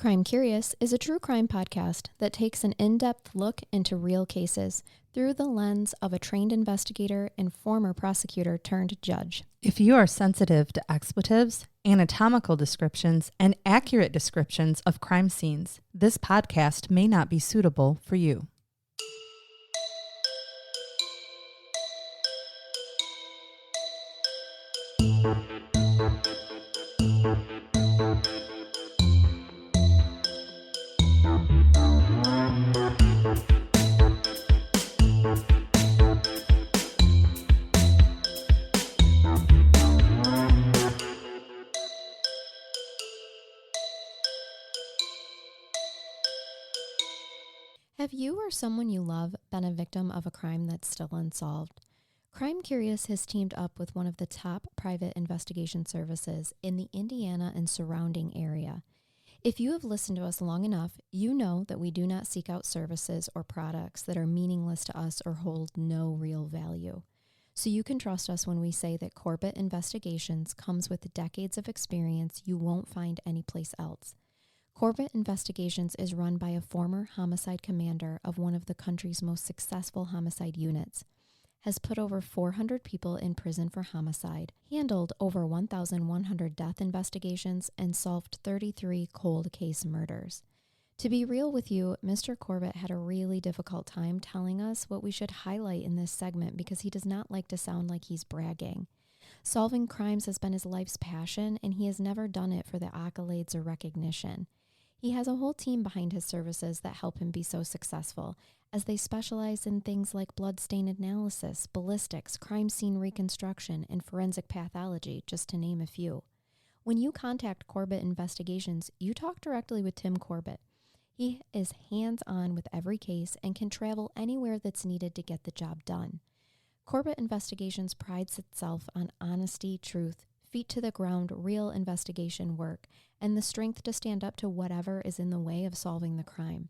Crime Curious is a true crime podcast that takes an in-depth look into real cases through the lens of a trained investigator and former prosecutor turned judge. If you are sensitive to expletives, anatomical descriptions, and accurate descriptions of crime scenes, this podcast may not be suitable for you. Have you or someone you love been a victim of a crime that's still unsolved? Crime Curious has teamed up with one of the top private investigation services in the Indiana and surrounding area. If you have listened to us long enough, you know that we do not seek out services or products that are meaningless to us or hold no real value. So you can trust us when we say that Corbett Investigations comes with decades of experience you won't find anyplace else. Corbett Investigations is run by a former homicide commander of one of the country's most successful homicide units, has put over 400 people in prison for homicide, handled over 1,100 death investigations, and solved 33 cold case murders. To be real with you, Mr. Corbett had a really difficult time telling us what we should highlight in this segment because he does not like to sound like he's bragging. Solving crimes has been his life's passion, and he has never done it for the accolades or recognition. He has a whole team behind his services that help him be so successful, as they specialize in things like bloodstain analysis, ballistics, crime scene reconstruction, and forensic pathology, just to name a few. When you contact Corbett Investigations, you talk directly with Tim Corbett. He is hands-on with every case and can travel anywhere that's needed to get the job done. Corbett Investigations prides itself on honesty, truth, feet to the ground, real investigation work, and the strength to stand up to whatever is in the way of solving the crime.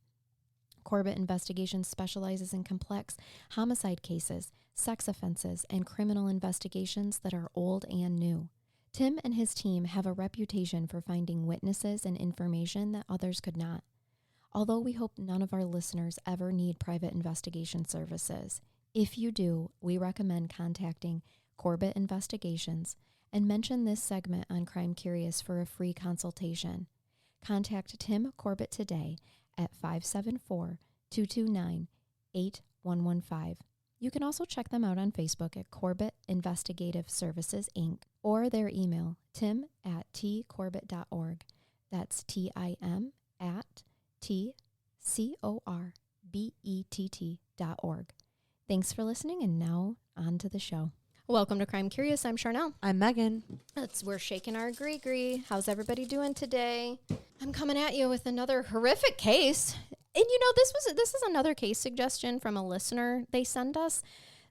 Corbett Investigations specializes in complex homicide cases, sex offenses, and criminal investigations that are old and new. Tim and his team have a reputation for finding witnesses and information that others could not. Although we hope none of our listeners ever need private investigation services, if you do, we recommend contacting Corbett Investigations and mention this segment on Crime Curious for a free consultation. Contact Tim Corbett today at 574-229-8115. You can also check them out on Facebook at Corbett Investigative Services, Inc., or their email, tim@tcorbett.org. That's TIM at TCORBETT.org. Thanks for listening, and now on to the show. Welcome to Crime Curious. I'm Charnell. I'm Megan. We're shaking our gree-gree. How's everybody doing today? I'm coming at you with another horrific case. And you know, this is another case suggestion from a listener. They send us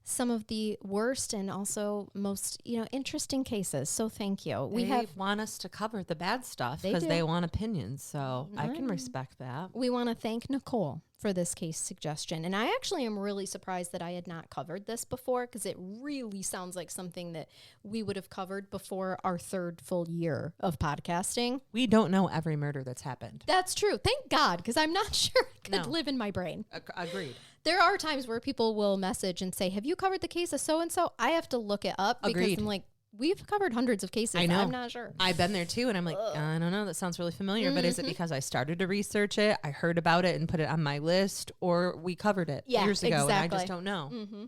some of the worst and also most, interesting cases. So thank you. They want us to cover the bad stuff because they want opinions. So I can respect that. We want to thank Nicole for this case suggestion. And I actually am really surprised that I had not covered this before because it really sounds like something that we would have covered before our third full year of podcasting. We don't know every murder that's happened. That's true. Thank God, because I'm not sure it could live in my brain. Agreed. There are times where people will message and say, have you covered the case of so-and-so? I have to look it up because I'm like, we've covered hundreds of cases. I know. I'm not sure. I've been there too, and I'm like, I don't know. That sounds really familiar, but is it because I started to research it, I heard about it and put it on my list, or we covered it years ago, and I just don't know? Mm-hmm.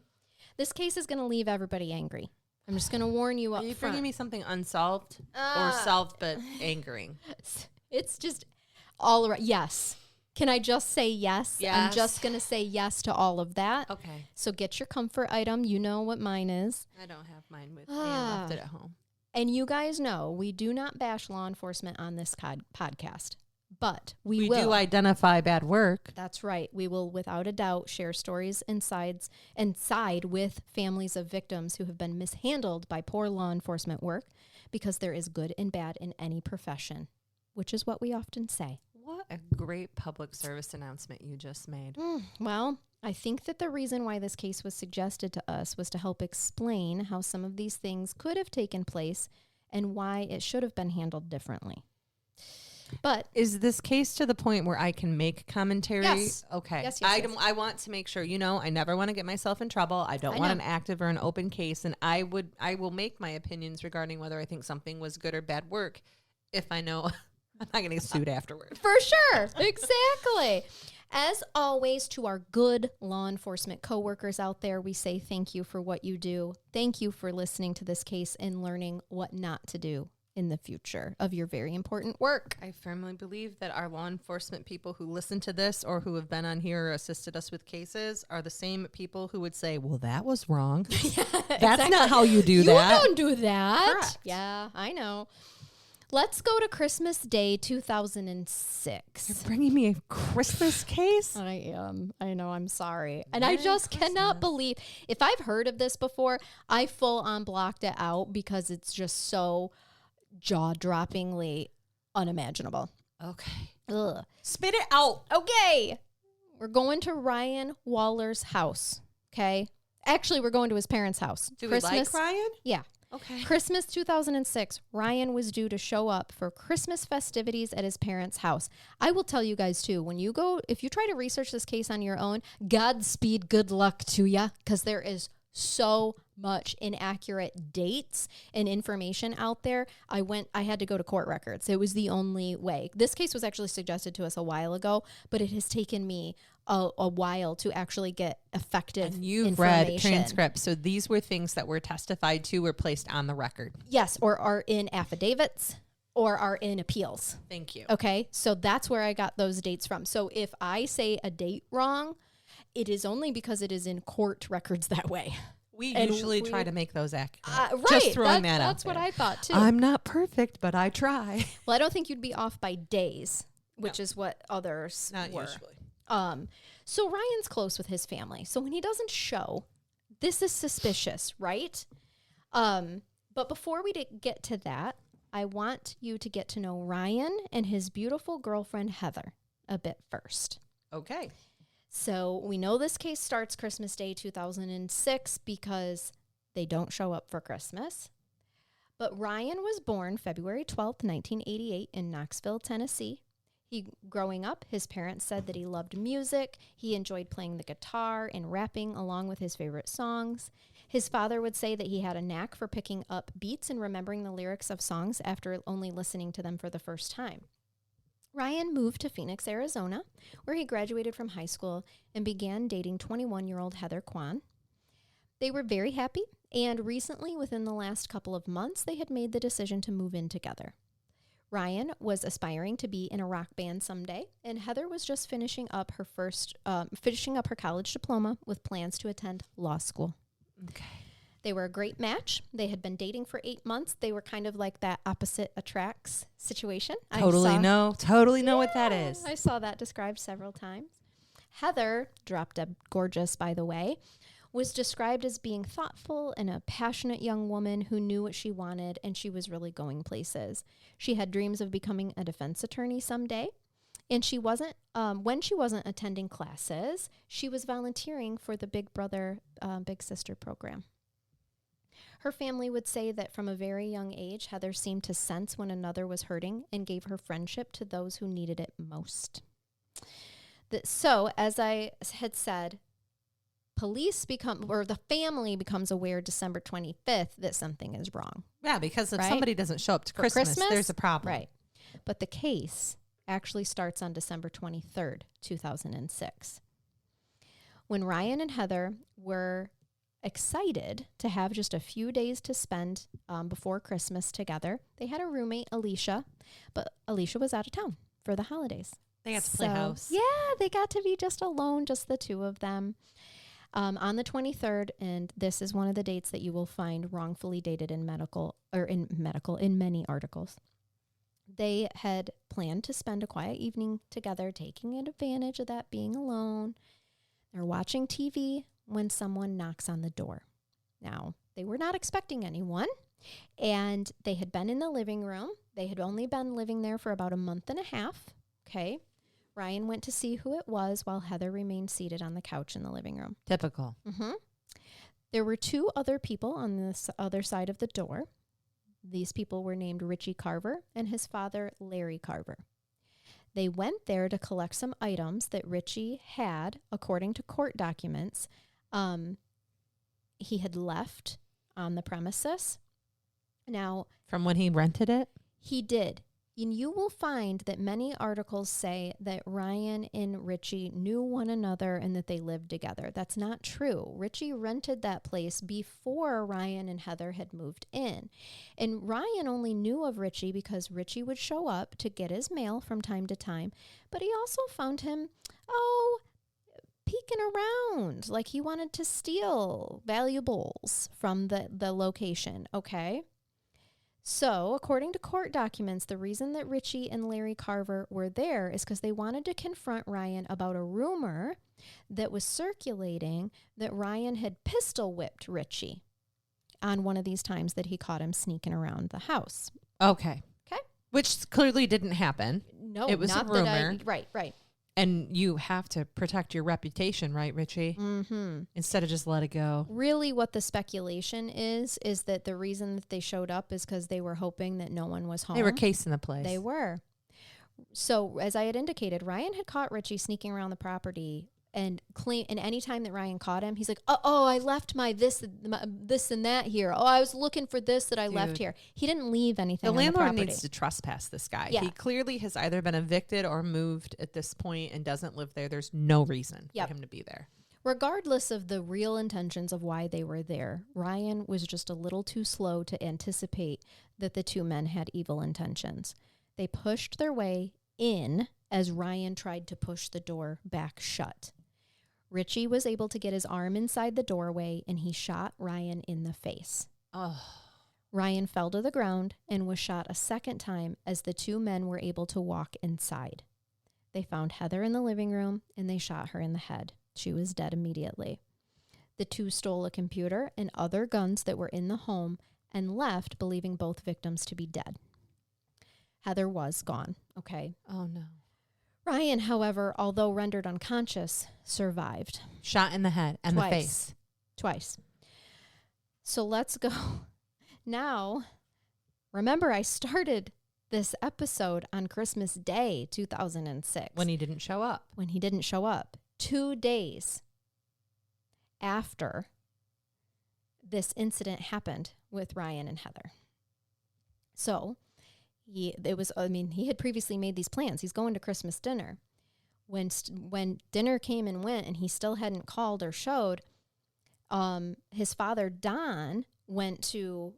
This case is going to leave everybody angry. I'm just going to warn you up front. Are you bringing me something unsolved or solved but angering? It's just all around. Yes. Can I just say yes? Yes. I'm just going to say yes to all of that. Okay. So get your comfort item. You know what mine is. I don't have mine with me. I left it at home. And you guys know we do not bash law enforcement on this podcast, but we will. We do identify bad work. That's right. We will, without a doubt, share stories and side with families of victims who have been mishandled by poor law enforcement work, because there is good and bad in any profession, which is what we often say. What a great public service announcement you just made. Well, I think that the reason why this case was suggested to us was to help explain how some of these things could have taken place and why it should have been handled differently. But is this case to the point where I can make commentary? Yes. Okay. Yes. I want to make sure, I never want to get myself in trouble. I don't want an active or an open case. And I will make my opinions regarding whether I think something was good or bad work if I know I'm not going to get sued afterward. For sure. Exactly. As always, to our good law enforcement coworkers out there, we say thank you for what you do. Thank you for listening to this case and learning what not to do in the future of your very important work. I firmly believe that our law enforcement people who listen to this or who have been on here or assisted us with cases are the same people who would say, well, that was wrong. That's not how you do that. You don't do that. Correct. Yeah, I know. Let's go to Christmas Day 2006. You're bringing me a Christmas case? I am. I know. I'm sorry. And Merry I just Christmas. cannot believe, if I've heard of this before, I full on blocked it out because it's just so jaw-droppingly unimaginable. Okay. Ugh. Spit it out. Okay. We're going to Ryan Waller's house. Okay. Actually, we're going to his parents' house. Do we like Ryan? Yeah. Okay. Christmas 2006, Ryan was due to show up for Christmas festivities at his parents' house. I will tell you guys too, if you try to research this case on your own, Godspeed, good luck to ya, because there is so much inaccurate dates and information out there. I had to go to court records. It was the only way. This case was actually suggested to us a while ago, but it has taken me a while to actually get effective And you've information. read transcripts, so these were things that were testified to, were placed on the record. Yes, or are in affidavits or are in appeals. Thank you. Okay, so that's where I got those dates from. So if I say a date wrong, it is only because it is in court records that way. We And usually we- try to make those accurate. Right, Just throwing that out that's what there. I thought too. I'm not perfect, but I try. Well, I don't think you'd be off by days, which is what others Not were. usually. So Ryan's close with his family. So when he doesn't show, this is suspicious, right? But before we get to that, I want you to get to know Ryan and his beautiful girlfriend, Heather, a bit first. Okay. So we know this case starts Christmas Day 2006 because they don't show up for Christmas. But Ryan was born February 12th, 1988 in Knoxville, Tennessee. Growing up, his parents said that he loved music. He enjoyed playing the guitar and rapping along with his favorite songs. His father would say that he had a knack for picking up beats and remembering the lyrics of songs after only listening to them for the first time. Ryan moved to Phoenix, Arizona, where he graduated from high school and began dating 21-year-old Heather Quan. They were very happy, and recently, within the last couple of months, they had made the decision to move in together. Ryan was aspiring to be in a rock band someday, and Heather was just finishing up her college diploma with plans to attend law school. Okay. They were a great match. They had been dating for 8 months. They were kind of like that opposite attracts situation. Totally know what that is. I saw that described several times. Heather, drop dead gorgeous, by the way, was described as being thoughtful and a passionate young woman who knew what she wanted, and she was really going places. She had dreams of becoming a defense attorney someday, and she wasn't, when she wasn't attending classes, she was volunteering for the Big Brother, Big Sister program. Her family would say that from a very young age, Heather seemed to sense when another was hurting and gave her friendship to those who needed it most. So, as I had said, the family becomes aware December 25th that something is wrong. Yeah, because if Right? somebody doesn't show up to For Christmas, there's a problem. Right. But the case actually starts on December 23rd, 2006. When Ryan and Heather were excited to have just a few days to spend before Christmas together, they had a roommate, Alicia, but Alicia was out of town for the holidays. They got to play house. Yeah, they got to be just alone, just the two of them. On the 23rd, and this is one of the dates that you will find wrongfully dated in many articles. They had planned to spend a quiet evening together, taking advantage of that being alone. They're watching TV when someone knocks on the door. Now, they were not expecting anyone, and they had been in the living room. They had only been living there for about a month and a half. Okay. Ryan went to see who it was while Heather remained seated on the couch in the living room. Typical. Mm-hmm. There were 2 other people on this other side of the door. These people were named Richie Carver and his father, Larry Carver. They went there to collect some items that Richie had, according to court documents. He had left on the premises. Now, from when he rented it? He did. And you will find that many articles say that Ryan and Richie knew one another and that they lived together. That's not true. Richie rented that place before Ryan and Heather had moved in. And Ryan only knew of Richie because Richie would show up to get his mail from time to time. But he also found him, peeking around like he wanted to steal valuables from the location, okay? So, according to court documents, the reason that Richie and Larry Carver were there is because they wanted to confront Ryan about a rumor that was circulating that Ryan had pistol whipped Richie on one of these times that he caught him sneaking around the house. Okay. Okay. Which clearly didn't happen. No, it was not a rumor. Right. And you have to protect your reputation, right, Richie? Mm-hmm. Instead of just let it go. Really what the speculation is that the reason that they showed up is because they were hoping that no one was home. They were casing the place. They were. So, as I had indicated, Ryan had caught Richie sneaking around the property and any time that Ryan caught him, he's like, I left my this and that here. I was looking for this that I left here. He didn't leave anything on the property. The landlord needs to trespass this guy. Yeah. He clearly has either been evicted or moved at this point and doesn't live there. There's no reason for him to be there. Regardless of the real intentions of why they were there, Ryan was just a little too slow to anticipate that the two men had evil intentions. They pushed their way in as Ryan tried to push the door back shut. Richie was able to get his arm inside the doorway, and he shot Ryan in the face. Oh. Ryan fell to the ground and was shot a second time as the two men were able to walk inside. They found Heather in the living room, and they shot her in the head. She was dead immediately. The two stole a computer and other guns that were in the home and left, believing both victims to be dead. Heather was gone, okay? Oh, no. Ryan, however, although rendered unconscious, survived. Shot in the head and the face. Twice. So let's go. Now, remember I started this episode on Christmas Day, 2006. When he didn't show up. 2 days after this incident happened with Ryan and Heather. So he had previously made these plans. He's going to Christmas dinner. When dinner came and went and he still hadn't called or showed, his father, Don, went to,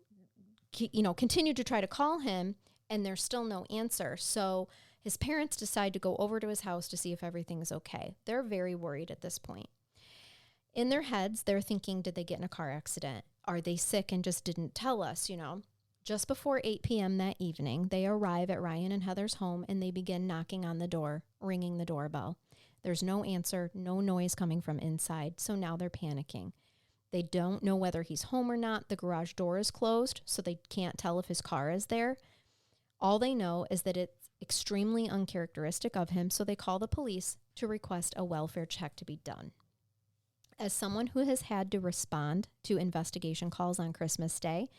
continued to try to call him, and there's still no answer. So his parents decide to go over to his house to see if everything's okay. They're very worried at this point. In their heads, they're thinking, did they get in a car accident? Are they sick and just didn't tell us, Just before 8 p.m. that evening, they arrive at Ryan and Heather's home, and they begin knocking on the door, ringing the doorbell. There's no answer, no noise coming from inside, so now they're panicking. They don't know whether he's home or not. The garage door is closed, so they can't tell if his car is there. All they know is that it's extremely uncharacteristic of him, so they call the police to request a welfare check to be done. As someone who has had to respond to investigation calls on Christmas Day,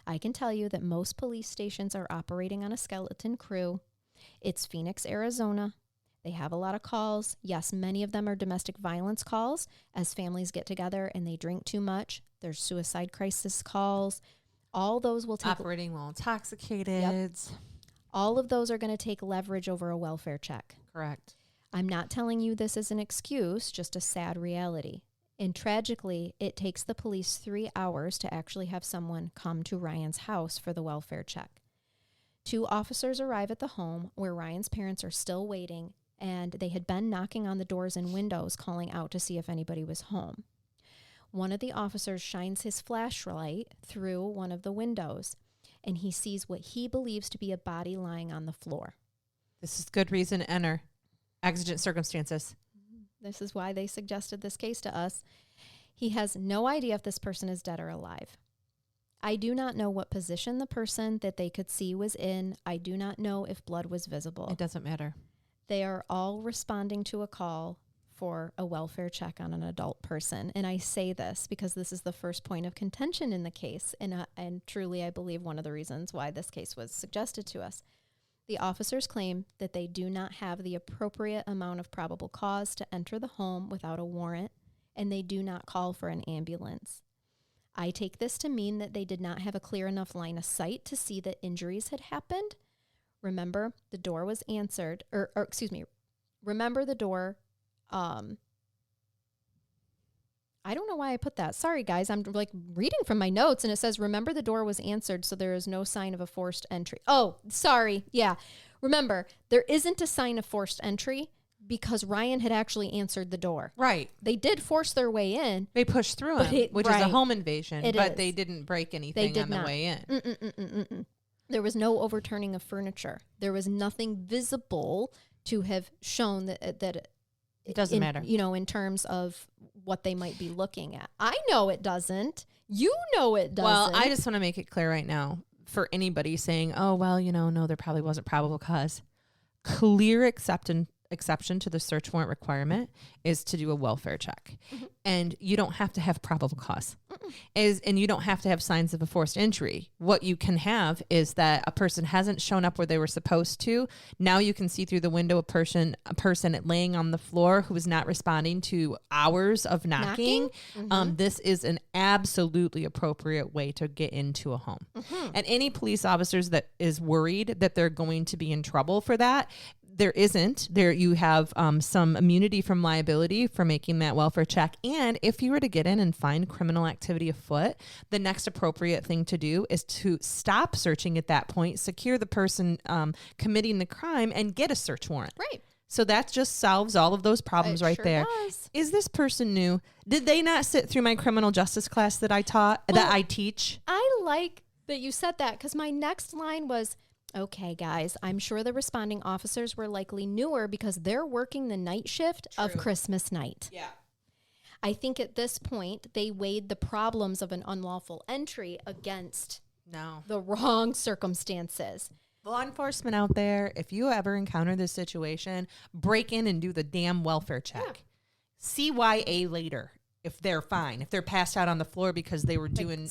I can tell you that most police stations are operating on a skeleton crew. It's Phoenix, Arizona. They have a lot of calls. Yes, many of them are domestic violence calls as families get together and they drink too much. There's suicide crisis calls. All those will take... Operating while intoxicated. Yep. All of those are going to take leverage over a welfare check. Correct. I'm not telling you this is an excuse, just a sad reality. And tragically, it takes the police 3 hours to actually have someone come to Ryan's house for the welfare check. 2 officers arrive at the home where Ryan's parents are still waiting, and they had been knocking on the doors and windows, calling out to see if anybody was home. One of the officers shines his flashlight through one of the windows, and he sees what he believes to be a body lying on the floor. This is good reason to enter. Exigent circumstances. This is why they suggested this case to us. He has no idea if this person is dead or alive. I do not know what position the person that they could see was in. I do not know if blood was visible. It doesn't matter. They are all responding to a call for a welfare check on an adult person. And I say this because this is the first point of contention in the case. And truly, I believe one of the reasons why this case was suggested to us. The officers claim that they do not have the appropriate amount of probable cause to enter the home without a warrant, and they do not call for an ambulance. I take this to mean that they did not have a clear enough line of sight to see that injuries had happened. Remember, the door was answered, remember the door, I don't know why I put that. Sorry, guys. I'm like reading from my notes and it says, remember the door was answered, so there is no sign of a forced entry. Oh, sorry. Yeah. Remember, there isn't a sign of forced entry because Ryan had actually answered the door. Right. They did force their way in. They pushed through him, which is a home invasion, but they didn't break anything on the way in. There was no overturning of furniture. There was nothing visible to have shown that it doesn't matter. In terms of what they might be looking at. I know it doesn't. You know it doesn't. Well, I just want to make it clear right now for anybody saying, oh, well, no, there probably wasn't probable cause. Clear exception to the search warrant requirement is to do a welfare check. Mm-hmm. And you don't have to have probable cause. And you don't have to have signs of a forced entry. What you can have is that a person hasn't shown up where they were supposed to. Now you can see through the window a person laying on the floor who is not responding to hours of knocking. Mm-hmm. This is an absolutely appropriate way to get into a home. Mm-hmm. And any police officers that is worried that they're going to be in trouble for that, there isn't. You have some immunity from liability for making that welfare check. And if you were to get in and find criminal activity afoot, the next appropriate thing to do is to stop searching at that point, secure the person committing the crime, and get a search warrant. Right. So that just solves all of those problems right there. Does. Is this person new? Did they not sit through my criminal justice class that I taught, that I teach? I like that you said that because my next line was, okay, guys, I'm sure the responding officers were likely newer because they're working the night shift of Christmas night. Yeah. I think at this point, they weighed the problems of an unlawful entry against the wrong circumstances. Law enforcement out there, if you ever encounter this situation, break in and do the damn welfare check. Yeah. CYA later. If they're fine, if they're passed out on the floor because they were doing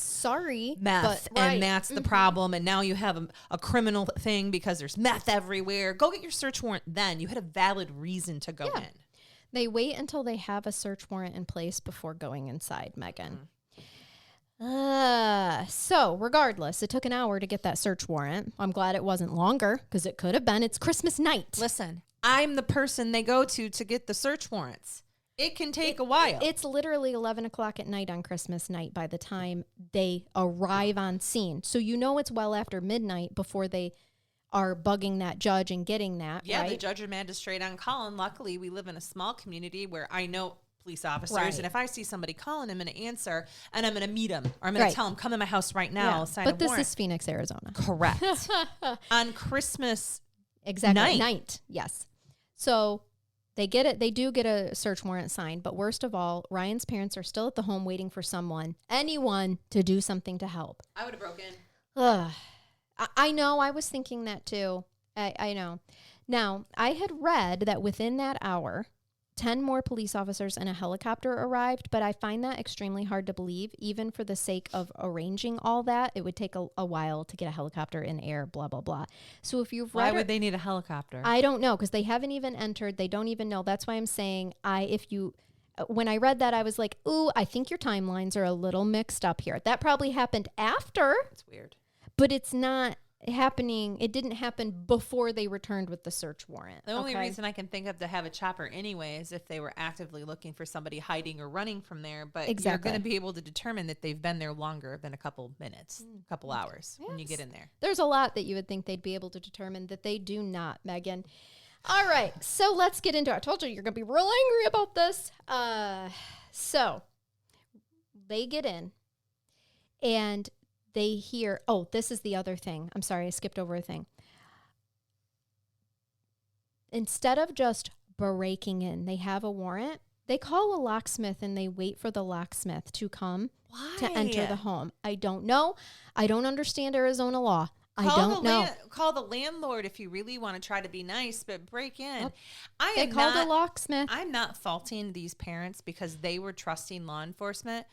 meth, and that's the problem, and now you have a criminal thing because there's meth everywhere, go get your search warrant then. You had a valid reason to go in. They wait until they have a search warrant in place before going inside, Megan. So regardless, it took an hour to get that search warrant. I'm glad it wasn't longer because it could have been. It's Christmas night. Listen, I'm the person they go to get the search warrants. It can take a while. It's literally 11 o'clock at night on Christmas night by the time they arrive on scene. So it's well after midnight before they are bugging that judge and getting that, Yeah, right? The judge or magistrate on call. And luckily, we live in a small community where I know police officers. And if I see somebody calling, I'm going to answer and I'm going to meet them. Or I'm going to tell them, come in my house right now, sign a warrant. But this is Phoenix, Arizona. Correct. On Christmas night. Yes. So they get it. They do get a search warrant signed. But worst of all, Ryan's parents are still at the home waiting for anyone to do something to help. I would have broken. I know. I was thinking that too. I know. Now, I had read that within that hour, 10 more police officers and a helicopter arrived, but I find that extremely hard to believe. Even for the sake of arranging all that, it would take a while to get a helicopter in air, blah, blah, blah. So if you've read... Why would they need a helicopter? I don't know, because they haven't even entered. They don't even know. That's why I'm saying, when I read that, I was like, ooh, I think your timelines are a little mixed up here. That probably happened after. It's weird. But it's not happening. It didn't happen before they returned with the search warrant. The only reason I can think of to have a chopper anyway is if they were actively looking for somebody hiding or running from there. But you're going to be able to determine that they've been there longer than a couple minutes, a couple hours when you get in there. There's a lot that you would think they'd be able to determine that they do not, Megan. All right, so let's get into it. I told you you're going to be real angry about this. So they get in and they hear, this is the other thing. I'm sorry, I skipped over a thing. Instead of just breaking in, they have a warrant. They call a locksmith and they wait for the locksmith to come to enter the home. I don't know. I don't understand Arizona law. I don't know. Call the landlord if you really want to try to be nice, but break in. They called a locksmith. I'm not faulting these parents because they were trusting law enforcement.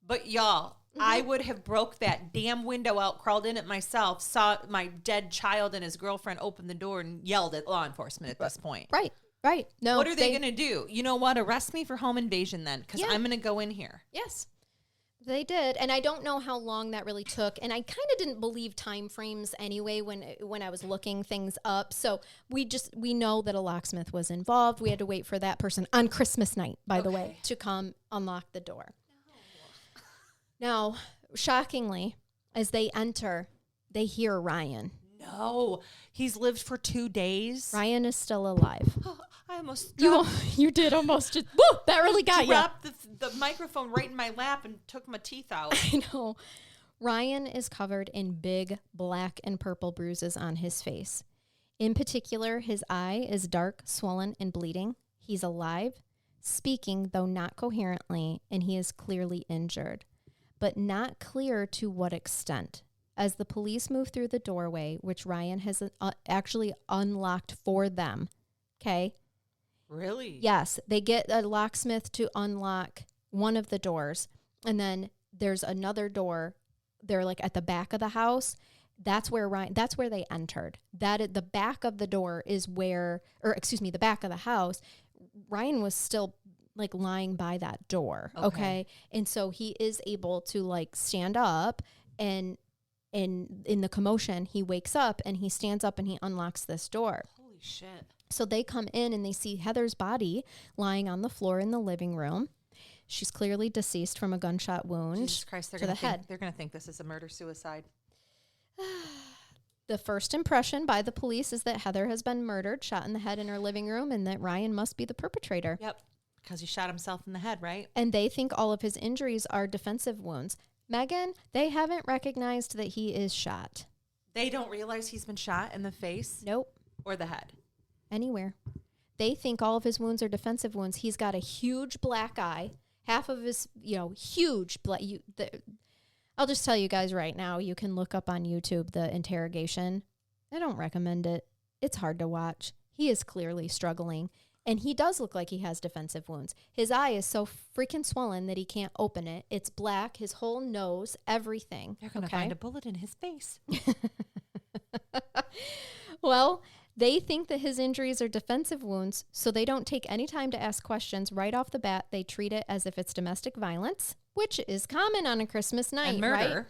But y'all, I would have broke that damn window out, crawled in it myself, saw my dead child and his girlfriend open the door and yelled at law enforcement at this point. Right. No. What are they going to do? You know what? Arrest me for home invasion then, because I'm going to go in here. Yes. They did, and I don't know how long that really took, and I kind of didn't believe time frames anyway when I was looking things up. So we know that a locksmith was involved. We had to wait for that person on Christmas night, by the way, to come unlock the door. No. Now, shockingly, as they enter, they hear Ryan. No, he's lived for 2 days. Ryan is still alive. Oh, I almost you did almost just woo, that really got you. Dropped the microphone right in my lap and took my teeth out. I know. Ryan is covered in big black and purple bruises on his face. In particular, his eye is dark, swollen, and bleeding. He's alive, speaking, though not coherently, and he is clearly injured, but not clear to what extent. As the police move through the doorway, which Ryan has actually unlocked for them, okay? Really? Yes. They get a locksmith to unlock one of the doors, and then there's another door. They're like at the back of the house. That's where they entered. The back of the door is the back of the house. Ryan was still like lying by that door. Okay. And so he is able to like stand up, and in the commotion, he wakes up and he stands up and he unlocks this door. Holy shit. So they come in and they see Heather's body lying on the floor in the living room. She's clearly deceased from a gunshot wound Jesus Christ, to the head. They're going to think this is a murder-suicide. The first impression by the police is that Heather has been murdered, shot in the head in her living room, and that Ryan must be the perpetrator. Yep, because he shot himself in the head, right? And they think all of his injuries are defensive wounds. Megan, they haven't recognized that he is shot. They don't realize he's been shot in the face? Nope. Or the head? Anywhere. They think all of his wounds are defensive wounds. He's got a huge black eye. Half of his, huge black. I'll just tell you guys right now, you can look up on YouTube the interrogation. I don't recommend it. It's hard to watch. He is clearly struggling. And he does look like he has defensive wounds. His eye is so freaking swollen that he can't open it. It's black, his whole nose, everything. They're going to find a bullet in his face. Well, they think that his injuries are defensive wounds, so they don't take any time to ask questions. Right off the bat, they treat it as if it's domestic violence, which is common on a Christmas night, and murder. Right?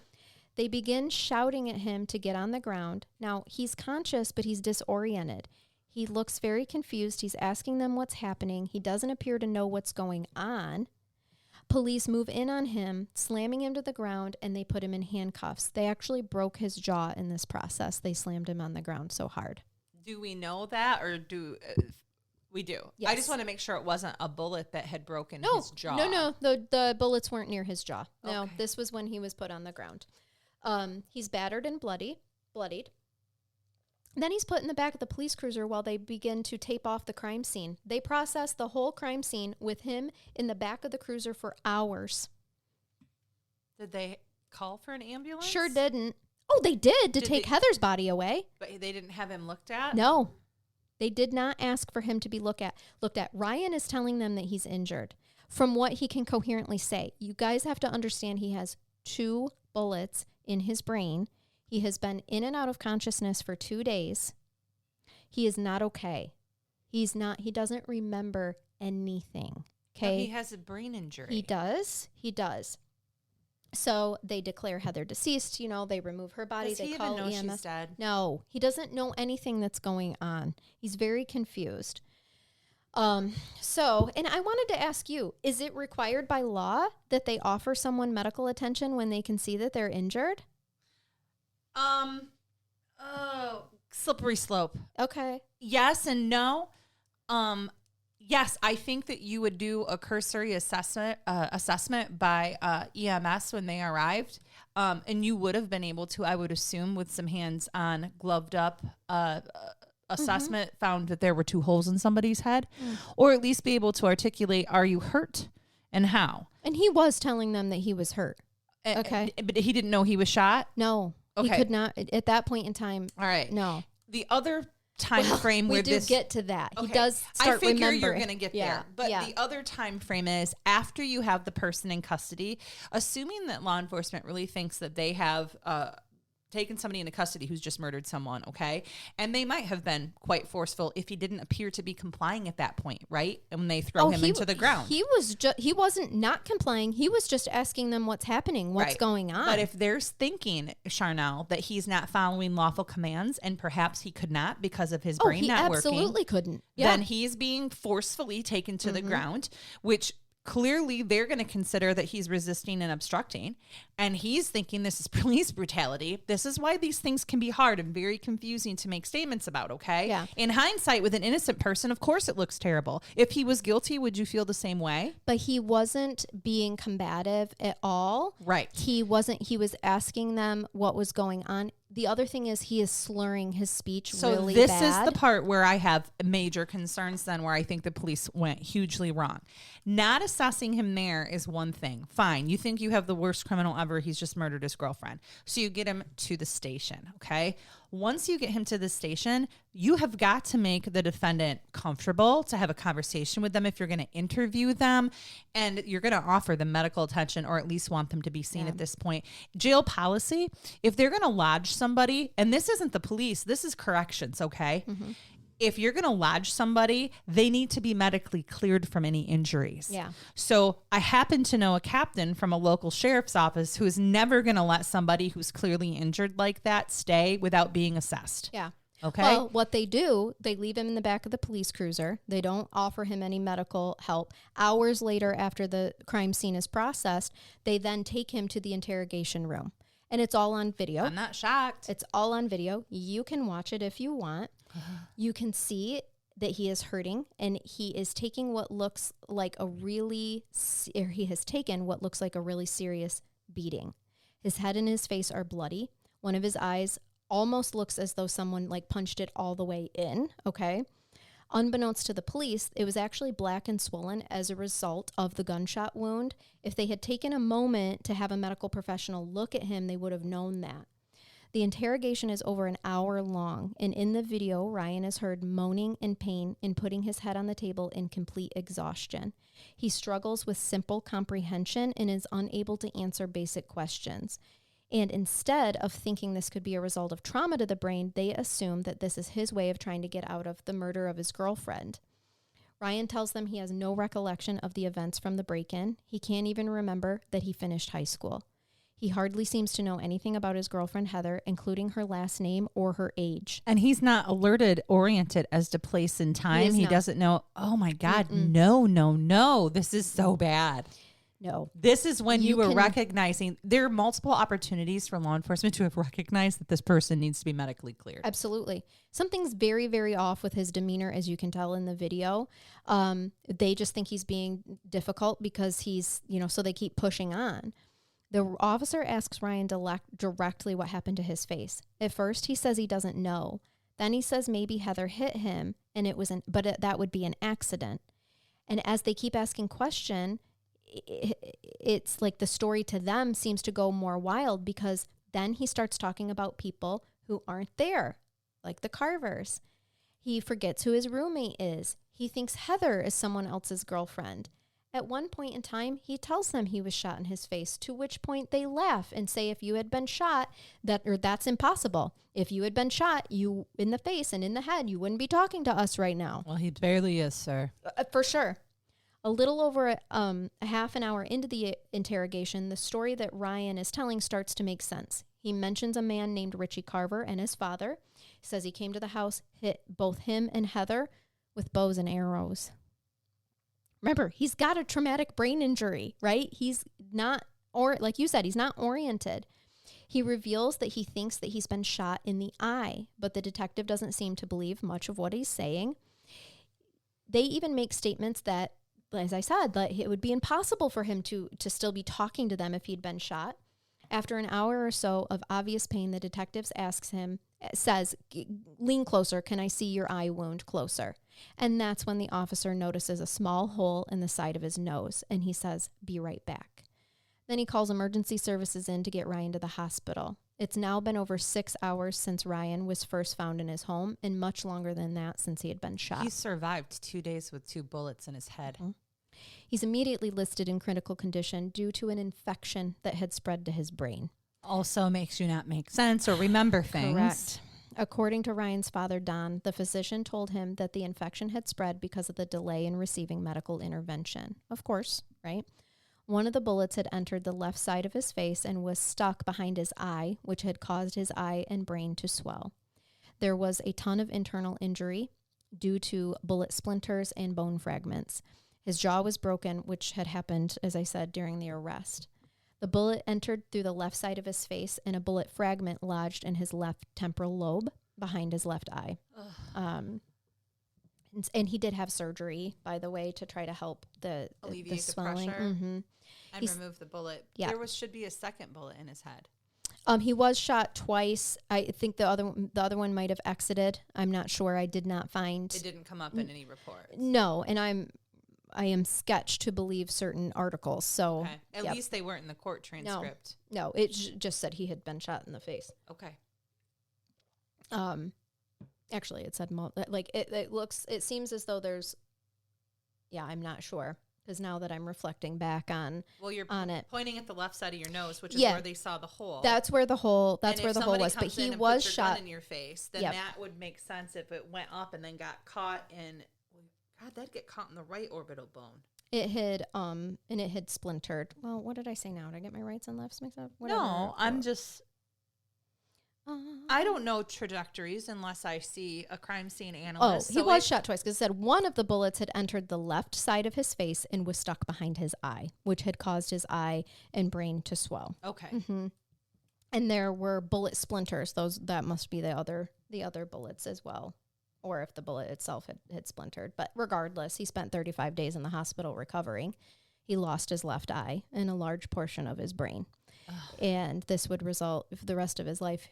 They begin shouting at him to get on the ground. Now, he's conscious, but he's disoriented. He looks very confused. He's asking them what's happening. He doesn't appear to know what's going on. Police move in on him, slamming him to the ground, and they put him in handcuffs. They actually broke his jaw in this process. They slammed him on the ground so hard. Do we know that, or do we do? Yes. I just want to make sure it wasn't a bullet that had broken his jaw. No. The bullets weren't near his jaw. No, Okay. This was when he was put on the ground. He's battered and bloodied. Then he's put in the back of the police cruiser while they begin to tape off the crime scene. They process the whole crime scene with him in the back of the cruiser for hours. Did they call for an ambulance? Sure didn't. Oh, they did take Heather's body away. But they didn't have him looked at? No. They did not ask for him to be looked at. Ryan is telling them that he's injured. From what he can coherently say, you guys have to understand he has 2 bullets in his brain. He has been in and out of consciousness for 2 days. He is not okay. He doesn't remember anything. Okay. No, he has a brain injury. He does. So they declare Heather deceased. They remove her body. Does he they call even know EMS. she's dead? No, he doesn't know anything that's going on. He's very confused. And I wanted to ask you, is it required by law that they offer someone medical attention when they can see that they're injured? Slippery slope. Okay. Yes and no. Yes, I think that you would do a cursory assessment by EMS when they arrived, and you would have been able to, I would assume, with some hands-on, gloved-up assessment, found that there were 2 holes in somebody's head, or at least be able to articulate, are you hurt and how? And he was telling them that he was hurt. Okay. But he didn't know he was shot? No. Okay. He could not, at that point in time. All right. No. The other time frame where we do get to that. Okay. He does start I figure remembering. you're going to get there. But the other time frame is after you have the person in custody, assuming that law enforcement really thinks that they have taken somebody into custody who's just murdered someone, okay? And they might have been quite forceful if he didn't appear to be complying at that point, right? And when they throw him into the ground. He wasn't not complying. He was just asking them what's happening, what's going on. But if there's thinking, Charnell, that he's not following lawful commands, and perhaps he could not because of his brain not working. He absolutely couldn't. Then he's being forcefully taken to the ground, which clearly they're going to consider that he's resisting and obstructing, and he's thinking this is police brutality. This is why these things can be hard and very confusing to make statements about, okay? Yeah. In hindsight, with an innocent person, of course it looks terrible. If he was guilty, would you feel the same way? But he wasn't being combative at all. Right. He wasn't. He was asking them what was going on. The other thing is he is slurring his speech really bad. So this is the part where I have major concerns then, where I think the police went hugely wrong. Not assessing him there is one thing. Fine. You think you have the worst criminal ever. He's just murdered his girlfriend. So you get him to the station, okay? Once you get him to the station, you have got to make the defendant comfortable to have a conversation with them if you're going to interview them, and you're going to offer them medical attention or at least want them to be seen at this point. Jail policy, if they're going to lodge somebody, and this isn't the police, this is corrections, okay? Mm-hmm. If you're going to lodge somebody, they need to be medically cleared from any injuries. Yeah. So I happen to know a captain from a local sheriff's office who is never going to let somebody who's clearly injured like that stay without being assessed. Yeah. Okay. Well, what they do, they leave him in the back of the police cruiser. They don't offer him any medical help. Hours later, after the crime scene is processed, they then take him to the interrogation room. And it's all on video. I'm not shocked. It's all on video. You can watch it if you want. You can see that he is hurting, and he is taking what looks like he has taken what looks like a really serious beating. His head and his face are bloody. One of his eyes almost looks as though someone like punched it all the way in. Okay. Unbeknownst to the police, it was actually black and swollen as a result of the gunshot wound. If they had taken a moment to have a medical professional look at him, they would have known that. The interrogation is over an hour long, and in the video, Ryan is heard moaning in pain and putting his head on the table in complete exhaustion. He struggles with simple comprehension and is unable to answer basic questions. And instead of thinking this could be a result of trauma to the brain, they assume that this is his way of trying to get out of the murder of his girlfriend. Ryan tells them he has no recollection of the events from the break-in. He can't even remember that he finished high school. He hardly seems to know anything about his girlfriend, Heather, including her last name or her age. And he's not oriented as to place and time. He doesn't know, oh my God, no. This is so bad. No. This is when you were recognizing there are multiple opportunities for law enforcement to have recognized that this person needs to be medically cleared. Absolutely. Something's very, very off with his demeanor, as you can tell in the video. They just think he's being difficult because he's, so they keep pushing on. The officer asks Ryan directly what happened to his face. At first, he says he doesn't know. Then he says maybe Heather hit him, and that would be an accident. And as they keep asking questions, it's like the story to them seems to go more wild, because then he starts talking about people who aren't there, like the Carvers. He forgets who his roommate is. He thinks Heather is someone else's girlfriend. At one point in time, he tells them he was shot in his face, to which point they laugh and say if you had been shot, that's impossible. If you had been shot you in the face and in the head, you wouldn't be talking to us right now. Well, he barely is, sir. For sure. A little over a half an hour into the interrogation, the story that Ryan is telling starts to make sense. He mentions a man named Richie Carver and his father. He says he came to the house, hit both him and Heather with bows and arrows. Remember, he's got a traumatic brain injury, right? He's not, or like you said, he's not oriented. He reveals that he thinks that he's been shot in the eye, but the detective doesn't seem to believe much of what he's saying. They even make statements that, as I said, that it would be impossible for him to still be talking to them if he'd been shot. After an hour or so of obvious pain, the detective says, lean closer, can I see your eye wound closer? And that's when the officer notices a small hole in the side of his nose, and he says, be right back. Then he calls emergency services in to get Ryan to the hospital. It's now been over 6 hours since Ryan was first found in his home, and much longer than that since he had been shot. He survived 2 days with 2 bullets in his head. Mm-hmm. He's immediately listed in critical condition due to an infection that had spread to his brain. Also makes you not make sense or remember things. Correct. According to Ryan's father, Don, the physician told him that the infection had spread because of the delay in receiving medical intervention. Of course, right? One of the bullets had entered the left side of his face and was stuck behind his eye, which had caused his eye and brain to swell. There was a ton of internal injury due to bullet splinters and bone fragments. His jaw was broken, which had happened, as I said, during the arrest. The bullet entered through the left side of his face, and a bullet fragment lodged in his left temporal lobe behind his left eye. And he did have surgery, by the way, to try to help alleviate the swelling. pressure and remove the bullet. Yeah. There should be a second bullet in his head. He was shot twice. I think the other one might have exited. I'm not sure. I did not find. It didn't come up in any reports. No, and I am sketched to believe certain articles. So okay. At least they weren't in the court transcript. No, it just said he had been shot in the face. Okay. Actually, it said it seems as though there's. Yeah, I'm not sure because now that I'm reflecting back on. Well, you're it. pointing at the left side of your nose, which is where they saw the hole. That's where the hole. That's where the hole was. But he was shot in your face. Then that would make sense if it went up and then got caught in. God, that'd get caught in the right orbital bone. It had and it had splintered. Well, what did I say now? Did I get my rights and lefts mixed up? Whatever. No, I'm just. I don't know trajectories unless I see a crime scene analyst. Oh, he was shot twice because it said one of the bullets had entered the left side of his face and was stuck behind his eye, which had caused his eye and brain to swell. Okay. Mm-hmm. And there were bullet splinters. That must be the other bullets as well, or if the bullet itself had splintered. But regardless, he spent 35 days in the hospital recovering. He lost his left eye and a large portion of his brain. And this would result, the rest of his life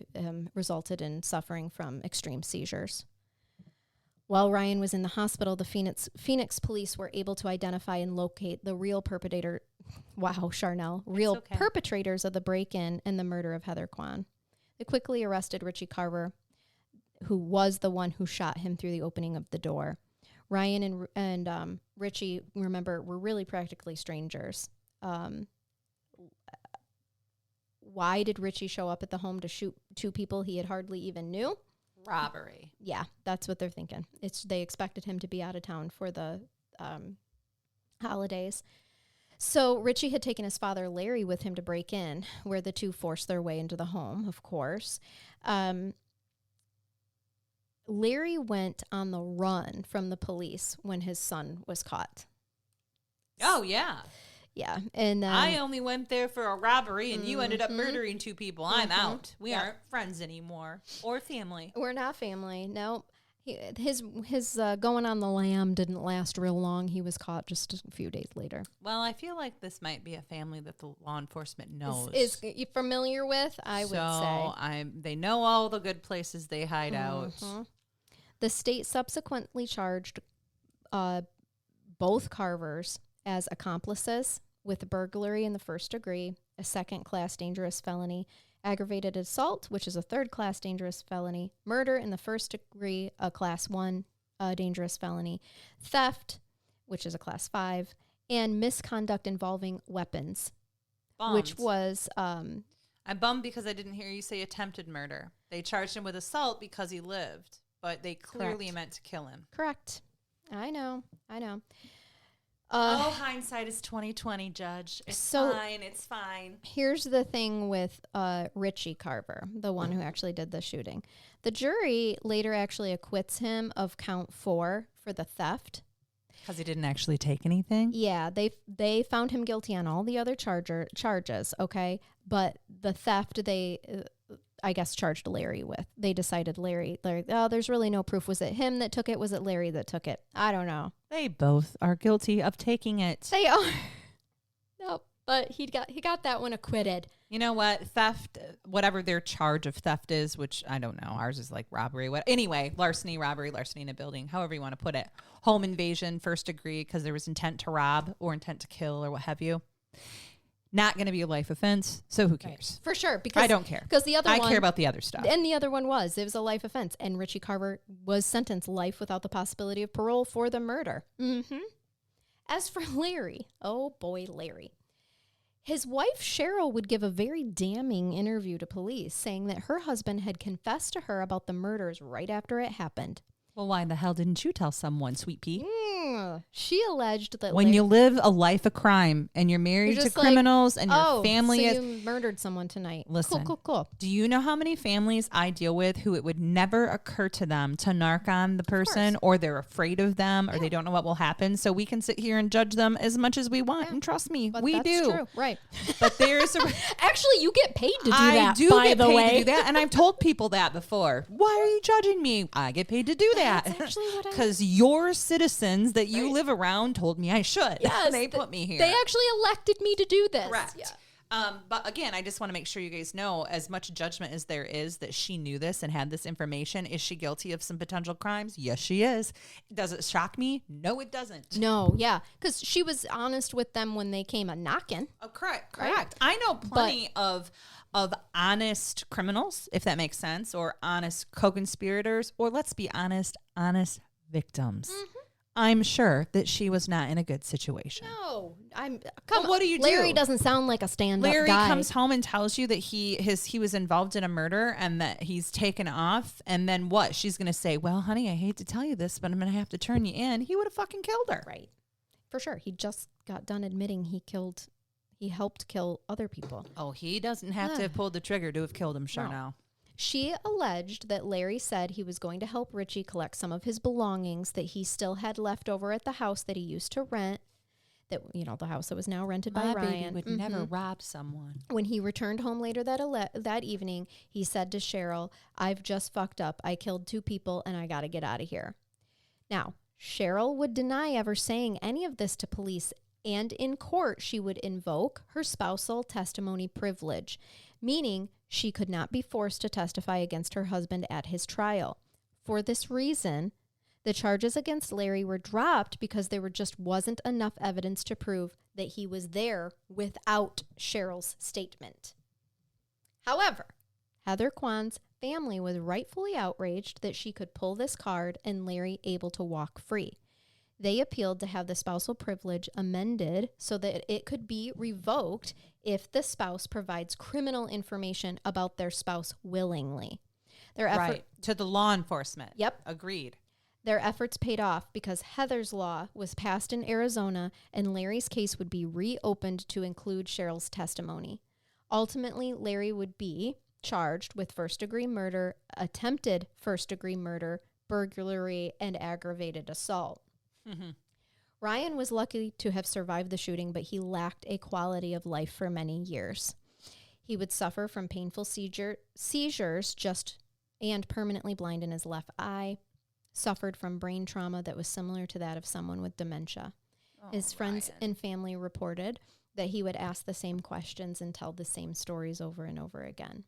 resulted in suffering from extreme seizures. While Ryan was in the hospital, the Phoenix police were able to identify and locate the real perpetrator. Wow, Charnell. Perpetrators of the break-in and the murder of Heather Quan. They quickly arrested Richie Carver, who was the one who shot him through the opening of the door. Ryan and Richie, remember, were really practically strangers. Why did Richie show up at the home to shoot 2 people he had hardly even knew? Robbery. Yeah, that's what they're thinking. They expected him to be out of town for the holidays. So Richie had taken his father Larry with him to break in, where the 2 forced their way into the home, of course. Larry went on the run from the police when his son was caught. Oh, yeah. Yeah. And I only went there for a robbery and you ended up murdering 2 people. I'm out. We aren't friends anymore or family. We're not family. No. His going on the lam didn't last real long. He was caught just a few days later. Well, I feel like this might be a family that the law enforcement knows. Is you familiar with? I would say. They know all the good places they hide out. The state subsequently charged both Carvers as accomplices with burglary in the first degree, a second-class dangerous felony, aggravated assault, which is a third-class dangerous felony, murder in the first degree, a class 1 dangerous felony, theft, which is a class 5, and misconduct involving weapons, which was... I'm bummed because I didn't hear you say attempted murder. They charged him with assault because he lived, but they clearly meant to kill him. Correct. I know. Hindsight is 20/20, Judge. It's fine. Here's the thing with Richie Carver, the one who actually did the shooting. The jury later actually acquits him of count 4 for the theft. Because he didn't actually take anything? Yeah, they found him guilty on all the other charges, okay? But the theft I guess charged Larry with. They decided Larry, there's really no proof. Was it him that took it? Was it Larry that took it? I don't know. They both are guilty of taking it. They are. No, but he got that one acquitted. You know what? Theft, whatever their charge of theft is, which I don't know. Ours is like robbery. Anyway, larceny, robbery, larceny in a building, however you want to put it. Home invasion, first degree, because there was intent to rob or intent to kill or what have you. Not going to be a life offense, so who cares? For sure. Because I don't care. Because the other I one, care about the other stuff. And the other one was a life offense. And Richie Carver was sentenced life without the possibility of parole for the murder. As for Larry, oh boy, Larry. His wife, Cheryl, would give a very damning interview to police, saying that her husband had confessed to her about the murders right after it happened. Well, why the hell didn't you tell someone, Sweet Pea? She alleged that when you live a life of crime and you're married to criminals and your family so you murdered someone tonight. Listen, cool. Do you know how many families I deal with who it would never occur to them to narc on the person, or they're afraid of them, or they don't know what will happen? So we can sit here and judge them as much as we want, and trust me, But we that's do. True. Right. But there's a actually, you get paid to do that. I do by get the paid way. to do that, and I've told people that before. Why are you judging me? I get paid to do that. That's actually what I. Because your citizens that you live around told me I should. Yes, they put me here. They actually elected me to do this. Correct. Yeah. But again, I just want to make sure you guys know, as much judgment as there is that she knew this and had this information, is she guilty of some potential crimes? Yes, she is. Does it shock me? No, it doesn't. No, yeah. Because she was honest with them when they came a-knocking. Oh, correct. Right? I know plenty of honest criminals, if that makes sense, or honest co-conspirators, or let's be honest victims. I'm sure that she was not in a good situation. No, what do you do? Larry doesn't sound like a stand-up Larry guy. comes home and tells you that he was involved in a murder and that he's taken off. And then what? She's going to say, well, honey, I hate to tell you this, but I'm going to have to turn you in. He would have fucking killed her. Right. For sure. He just got done admitting he helped kill other people. Oh, he doesn't have to have pulled the trigger to have killed him, Charnell. No. She alleged that Larry said he was going to help Richie collect some of his belongings that he still had left over at the house that he used to rent. That, the house that was now rented by Ryan. Baby would never rob someone. When he returned home later that evening, he said to Cheryl, "I've just fucked up. I killed 2 people and I got to get out of here." Now, Cheryl would deny ever saying any of this to police, and in court, she would invoke her spousal testimony privilege, meaning she could not be forced to testify against her husband at his trial. For this reason, the charges against Larry were dropped because there just wasn't enough evidence to prove that he was there without Cheryl's statement. However, Heather Quan's family was rightfully outraged that she could pull this card and Larry able to walk free. They appealed to have the spousal privilege amended so that it could be revoked if the spouse provides criminal information about their spouse willingly. Right, to the law enforcement. Yep. Agreed. Their efforts paid off because Heather's law was passed in Arizona and Larry's case would be reopened to include Cheryl's testimony. Ultimately, Larry would be charged with first-degree murder, attempted first-degree murder, burglary, and aggravated assault. Ryan was lucky to have survived the shooting, but he lacked a quality of life for many years. He would suffer from painful seizures and permanently blind in his left eye, suffered from brain trauma that was similar to that of someone with dementia. His friends and family reported that he would ask the same questions and tell the same stories over and over again.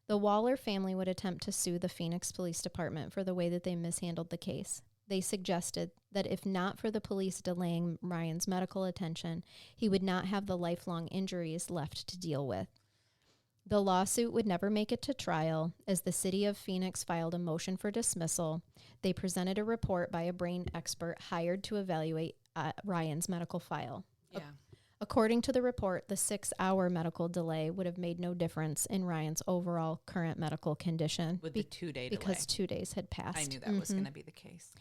The Waller family would attempt to sue the Phoenix Police Department for the way that they mishandled the case. They suggested that if not for the police delaying Ryan's medical attention, he would not have the lifelong injuries left to deal with. The lawsuit would never make it to trial, as the city of Phoenix filed a motion for dismissal. They presented a report by a brain expert hired to evaluate Ryan's medical file. Yeah. According to the report, the 6-hour medical delay would have made no difference in Ryan's overall current medical condition. With the 2-day delay. Because 2 days had passed. I knew that was going to be the case.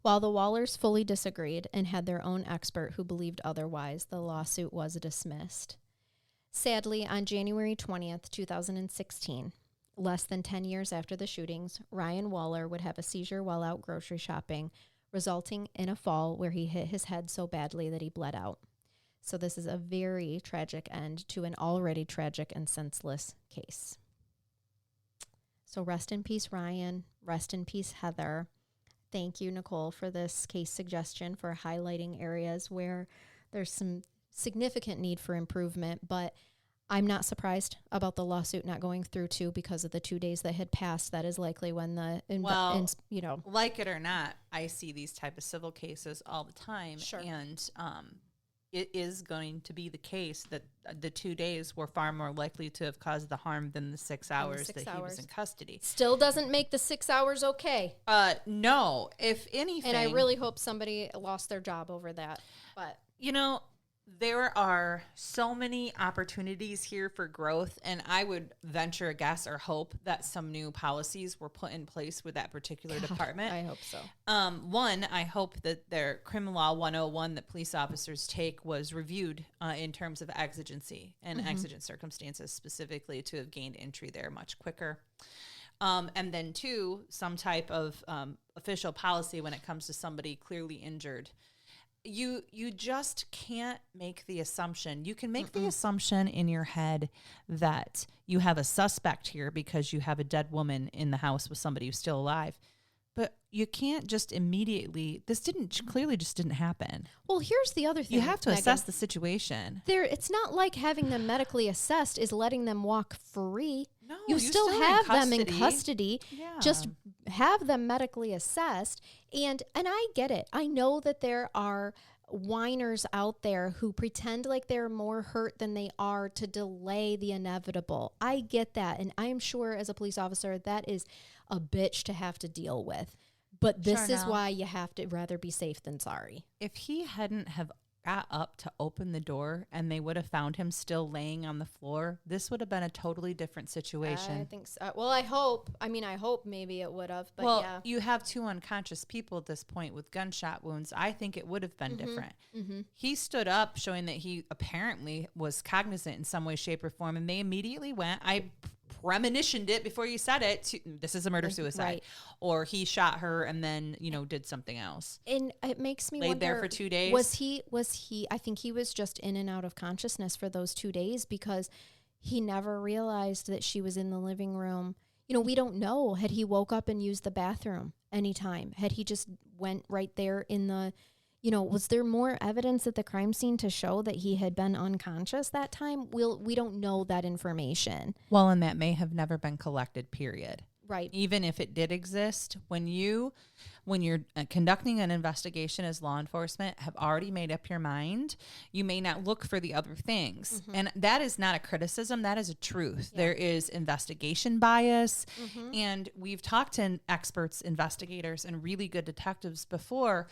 While the Wallers fully disagreed and had their own expert who believed otherwise, the lawsuit was dismissed. Sadly, on January 20th, 2016, less than 10 years after the shootings, Ryan Waller would have a seizure while out grocery shopping, resulting in a fall where he hit his head so badly that he bled out. So this is a very tragic end to an already tragic and senseless case. So rest in peace, Ryan. Rest in peace, Heather. Thank you, Nicole, for this case suggestion, for highlighting areas where there's some significant need for improvement. But I'm not surprised about the lawsuit not going through, too, because of the 2 days that had passed. That is likely when like it or not, I see these type of civil cases all the time. Sure. And it is going to be the case that the 2 days were far more likely to have caused the harm than the 6 hours that he was in custody. Still doesn't make the 6 hours okay. No, if anything. And I really hope somebody lost their job over that. But you know, there are so many opportunities here for growth, and I would venture a guess or hope that some new policies were put in place with that particular department. I hope so. One, I hope that their criminal law 101 that police officers take was reviewed in terms of exigency and exigent circumstances specifically to have gained entry there much quicker. And then two, some type of official policy when it comes to somebody clearly injured. You just can't make the assumption. You can make the assumption in your head that you have a suspect here because you have a dead woman in the house with somebody who's still alive. But you can't just immediately, clearly just didn't happen. Well, here's the other thing. You have to assess the situation. It's not like having them medically assessed is letting them walk free. No, you still have them in custody. Yeah. Just have them medically assessed. And I get it. I know that there are whiners out there who pretend like they're more hurt than they are to delay the inevitable. I get that. And I am sure as a police officer, that is a bitch to have to deal with. But this is why you have to rather be safe than sorry. If he hadn't have got up to open the door and they would have found him still laying on the floor, this would have been a totally different situation. I think so. Well, I hope maybe it would have. But well, yeah. You have two unconscious people at this point with gunshot wounds. I think it would have been different. He stood up, showing that he apparently was cognizant in some way, shape, or form, and they immediately went, I premonitioned it before you said it. This is a murder-suicide. Right. Or he shot her and then, did something else. And it makes me wonder. Laid there for 2 days? Was he, I think he was just in and out of consciousness for those 2 days because he never realized that she was in the living room. We don't know. Had he woke up and used the bathroom anytime? Had he just went right there in the... was there more evidence at the crime scene to show that he had been unconscious that time? We don't know that information. Well, and that may have never been collected, period. Right. Even if it did exist, when you're conducting an investigation as law enforcement, have already made up your mind, you may not look for the other things. And that is not a criticism. That is a truth. Yeah. There is investigation bias. And we've talked to experts, investigators, and really good detectives before.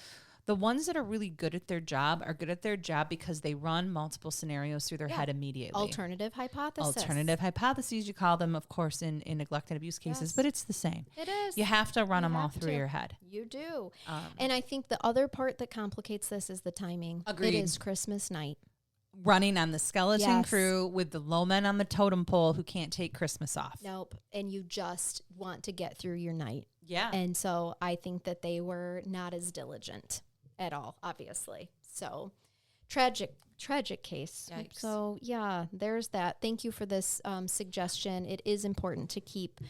The ones that are really good at their job are good at their job because they run multiple scenarios through their head immediately. Alternative hypotheses, you call them, of course, in neglect and abuse cases, but it's the same. It is. You have to run them all through your head. You do. And I think the other part that complicates this is the timing. Agreed. It is Christmas night. Running on the skeleton crew with the low men on the totem pole who can't take Christmas off. Nope. And you just want to get through your night. Yeah. And so I think that they were not as diligent at all, obviously. So tragic case. Yikes. So yeah, there's that. Thank you for this suggestion. It is important to keep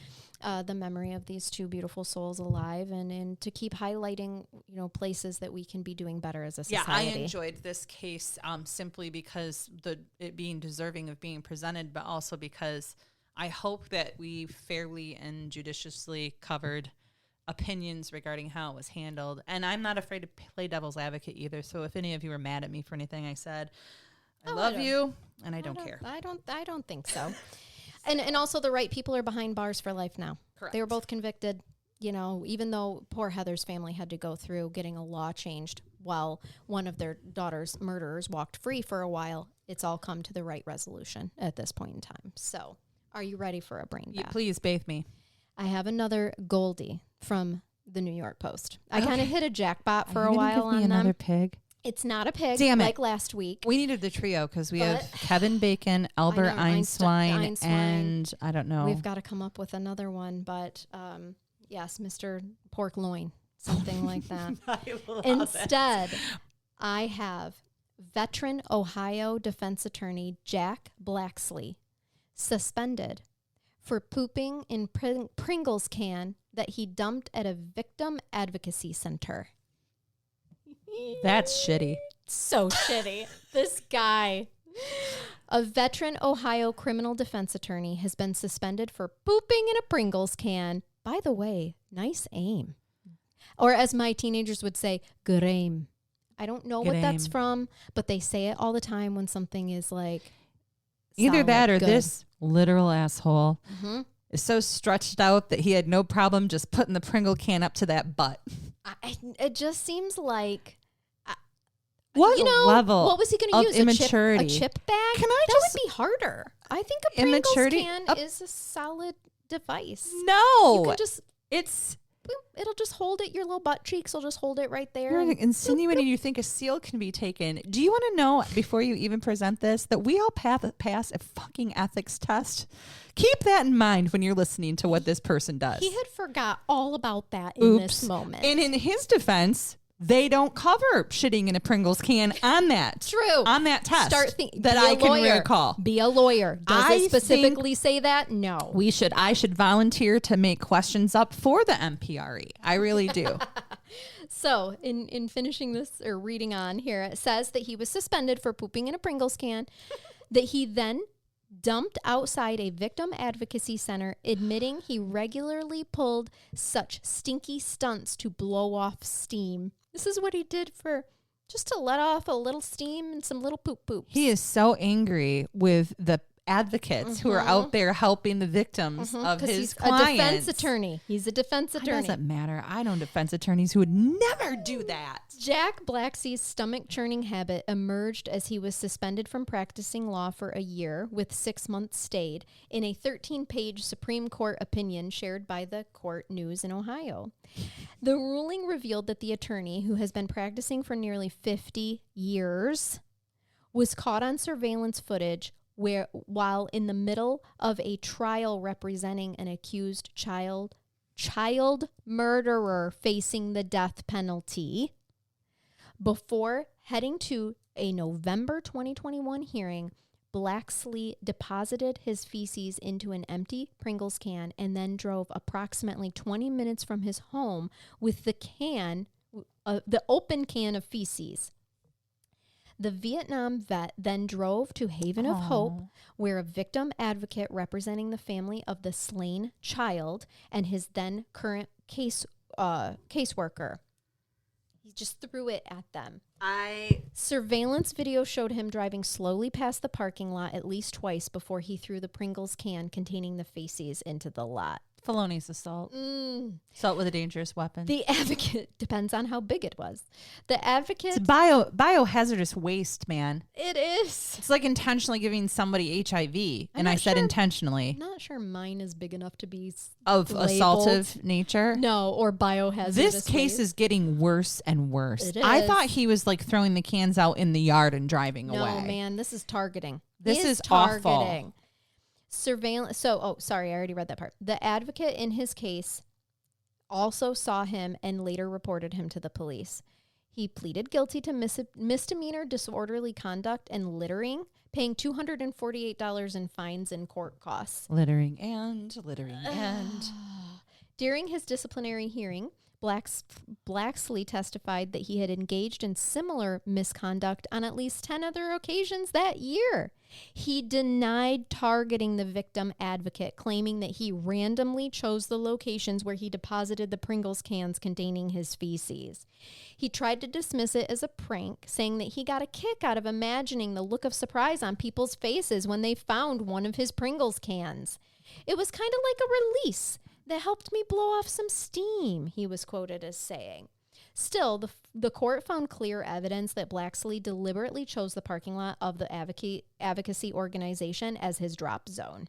the memory of these two beautiful souls alive and to keep highlighting, places that we can be doing better as a society. Yeah, I enjoyed this case simply because it being deserving of being presented, but also because I hope that we fairly and judiciously covered opinions regarding how it was handled. And I'm not afraid to play devil's advocate either. So if any of you are mad at me for anything I said, I love you and I don't care. I don't think so. And also the right people are behind bars for life now. Correct. They were both convicted, even though poor Heather's family had to go through getting a law changed while one of their daughter's murderers walked free for a while. It's all come to the right resolution at this point in time. So are you ready for a brain bath? Please bathe me. I have another Goldie from the New York Post. I kind of hit a jackpot for a while on them. Another pig? It's not a pig. Damn it. Like last week. We needed the trio because we have Kevin Bacon, Albert Einstein, and I don't know. We've got to come up with another one, but yes, Mr. Pork Loin, something like that. Instead, I have veteran Ohio defense attorney Jack Blacksley suspended for pooping in Pringles can that he dumped at a victim advocacy center. That's shitty. So shitty. This guy. A veteran Ohio criminal defense attorney has been suspended for pooping in a Pringles can. By the way, nice aim. Or as my teenagers would say, good aim. I don't know Good what that's aim. from, but they say it all the time when something is like Either solid, that or good. this literal asshole Mm-hmm. is so stretched out that he had no problem just putting the Pringle can up to that butt. It just seems like What level what was he going to of use? immaturity? A chip bag? Can I that just- would be harder. I think a Pringles Immaturity? can is a solid device. No. You can just It's boop, it'll just hold it. Your little butt cheeks will just hold it right there. you're and- insinuating you think a seal can be taken. Do you want to know, before you even present this, that we all pass a fucking ethics test? Keep that in mind when you're listening to what this person does. He had forgot all about that in this moment. And in his defense, they don't cover shitting in a Pringles can on that. True. On that test that be I a can lawyer. recall. Be a lawyer. Does I it specifically say that? No. I should volunteer to make questions up for the MPRE. I really do. So, in finishing this or reading on here, it says that he was suspended for pooping in a Pringles can, that he then dumped outside a victim advocacy center, admitting he regularly pulled such stinky stunts to blow off steam. This is what he did for just to let off a little steam and some little poop poops. He is so angry with the advocates who are out there helping the victims of his he's clients. a defense attorney. He's a defense It attorney. doesn't matter. I know defense attorneys who would never do that. Jack Blacksea's stomach churning habit emerged as he was suspended from practicing law for a year, with 6 months stayed, in a 13-page Supreme Court opinion shared by the Court News in Ohio. The ruling revealed that the attorney, who has been practicing for nearly 50 years, was caught on surveillance footage while in the middle of a trial representing an accused child murderer facing the death penalty, before heading to a November 2021 hearing. Blacksley deposited his feces into an empty Pringles can and then drove approximately 20 minutes from his home with the open can of feces. The Vietnam vet then drove to Haven of Hope, where a victim advocate representing the family of the slain child and his then current caseworker. He just threw it at them. Surveillance video showed him driving slowly past the parking lot at least twice before he threw the Pringles can containing the feces into the lot. Felonious assault. Assault with a dangerous weapon. The advocate, depends on how big it was. The advocate... It's biohazardous waste, man. It is. It's like intentionally giving somebody HIV. And not I said sure. intentionally. I'm not sure mine is big enough to be Of labeled. assaultive nature. No, or biohazardous. This case waste. is getting worse and worse. It I is. thought he was like throwing the cans out in the yard and driving No, away. man, this is targeting. This He is awful. targeting. Surveillance. So, sorry, I already read that part. The advocate in his case also saw him and later reported him to the police. He pleaded guilty to misdemeanor disorderly conduct and littering, paying $248 in fines and court costs. Littering and. During his disciplinary hearing, Blacksley testified that he had engaged in similar misconduct on at least 10 other occasions that year. He denied targeting the victim advocate, claiming that he randomly chose the locations where he deposited the Pringles cans containing his feces. He tried to dismiss it as a prank, saying that he got a kick out of imagining the look of surprise on people's faces when they found one of his Pringles cans. It was kind of like a release that helped me blow off some steam, he was quoted as saying. Still, the court found clear evidence that Blacksley deliberately chose the parking lot of the advocacy organization as his drop zone.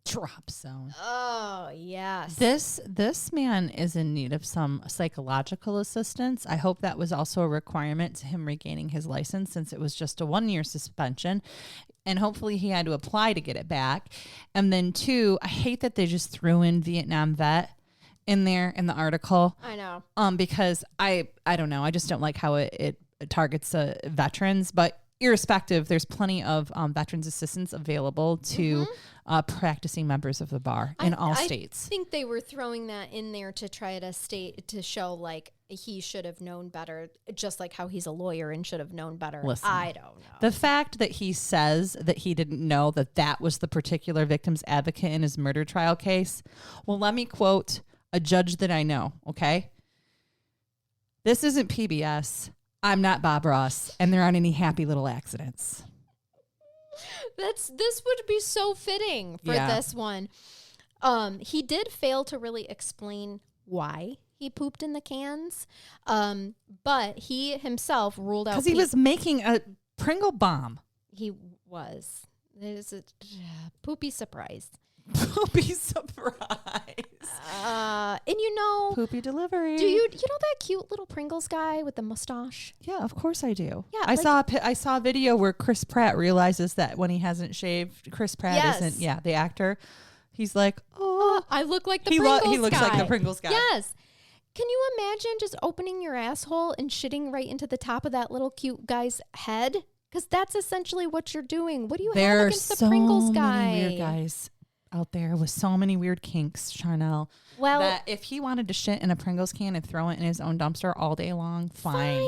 Drop zone. Oh, yes. This man is in need of some psychological assistance. I hope that was also a requirement to him regaining his license, since it was just a 1-year suspension. And hopefully he had to apply to get it back. And then 2, I hate that they just threw in Vietnam vet in there in the article. I know. Because I don't know. I just don't like how it targets veterans. But irrespective, there's plenty of veterans assistance available to practicing members of the bar in all states. I think they were throwing that in there to try to show like he should have known better, just like how he's a lawyer and should have known better. Listen, I don't know. The fact that he says that he didn't know that was the particular victim's advocate in his murder trial case. Well, let me quote a judge that I know, okay? This isn't PBS. I'm not Bob Ross, and there aren't any happy little accidents. This would be so fitting for this one. He did fail to really explain why he pooped in the cans, but he himself ruled out because he was making a Pringle bomb. He was. There's a poopy surprise. Poopy surprise. And you know, poopy delivery. Do you know that cute little Pringles guy with the mustache? Yeah, of course I do. Yeah, I saw a video where Chris Pratt realizes that when he hasn't shaved, Chris Pratt isn't. Yeah, the actor. He's like, oh, I look like the Pringles guy. He looks like the Pringles guy. Yes. Can you imagine just opening your asshole and shitting right into the top of that little cute guy's head? Because that's essentially what you're doing. What do you have against the Pringles guy? Many weird guys out there with so many weird kinks, Charnell. Well, that if he wanted to shit in a Pringles can and throw it in his own dumpster all day long, fine.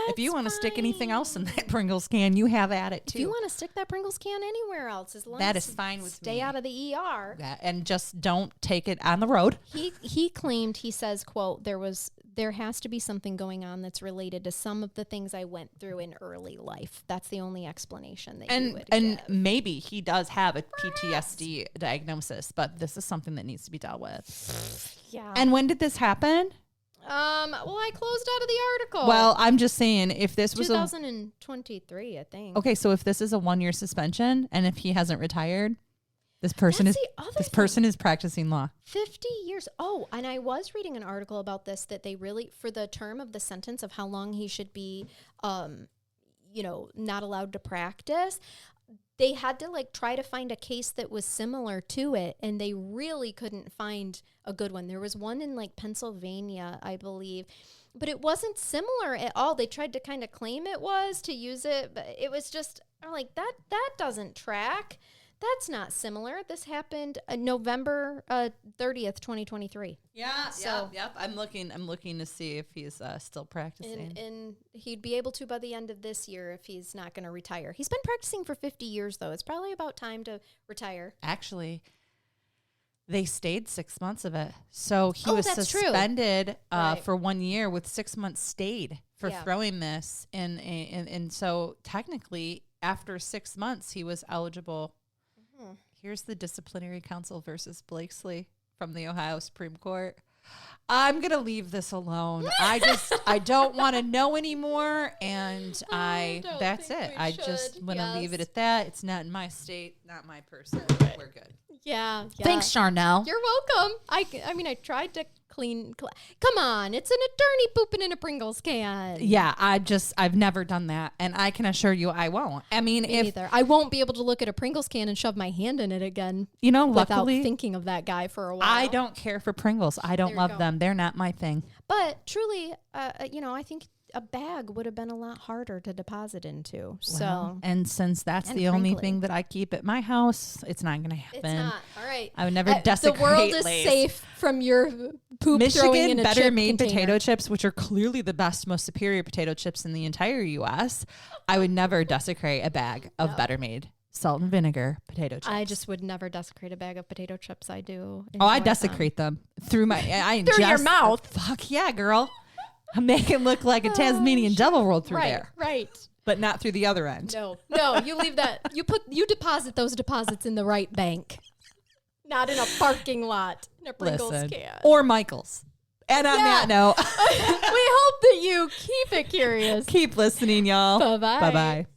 If you want to stick anything else in that Pringles can, you have at it too. If you want to stick that Pringles can anywhere else, as long that as is fine with stay out of the ER. And just don't take it on the road. He claimed, he says, quote, there has to be something going on that's related to some of the things I went through in early life. That's the only explanation that he would give. Maybe he does have a PTSD diagnosis, but this is something that needs to be dealt with. Yeah. And when did this happen? Well, I closed out of the article. Well, I'm just saying if this was 2023, I think. Okay, so if this is a 1-year suspension and if he hasn't retired, this person is practicing law. 50 years. Oh, and I was reading an article about this that they really, for the term of the sentence of how long he should be, not allowed to practice, they had to try to find a case that was similar to it, and they really couldn't find a good one. There was one in Pennsylvania, I believe, but it wasn't similar at all. They tried to kind of claim it was to use it, but it was just that doesn't track. That's not similar. This happened November 30th, 2023. Yeah. So, yep. I'm looking to see if he's still practicing. And he'd be able to by the end of this year if he's not going to retire. He's been practicing for 50 years, though. It's probably about time to retire. Actually, they stayed 6 months of it. So he was suspended for 1 year with 6 months stayed for throwing this. And so technically, after 6 months, he was eligible. Here's the disciplinary council versus Blakesley from the Ohio Supreme Court. I'm going to leave this alone. I don't want to know anymore. And that's it. I just want to leave it at that. It's not in my state, not my person. We're good. Yeah. Thanks, Charnell. You're welcome. I mean, I tried to clean. Come on. It's an attorney pooping in a Pringles can. Yeah. I've never done that. And I can assure you I won't. I mean, either. I won't be able to look at a Pringles can and shove my hand in it again. Without luckily, thinking of that guy for a while. I don't care for Pringles. I don't love them. They're not my thing. But truly, I think a bag would have been a lot harder to deposit into. And since that's the only thing that I keep at my house, it's not going to happen. It's not. All right. I would never desecrate the world is Lay's. Safe from your poop Michigan throwing in a Better chip Made container. potato chips, which are clearly the best, most superior potato chips in the entire U.S. I would never desecrate a bag of Better Made salt and vinegar potato chips. I just would never desecrate a bag of potato chips. I do. I desecrate them through my. Through your mouth. Fuck yeah, girl. I make it look like a Tasmanian devil rolled through there. Right. But not through the other end. No, you leave that. You deposit those deposits in the right bank. Not in a parking lot in a Pringles can. Or Michael's. And on that note, we hope that you keep it curious. Keep listening, y'all. Bye-bye. Bye-bye.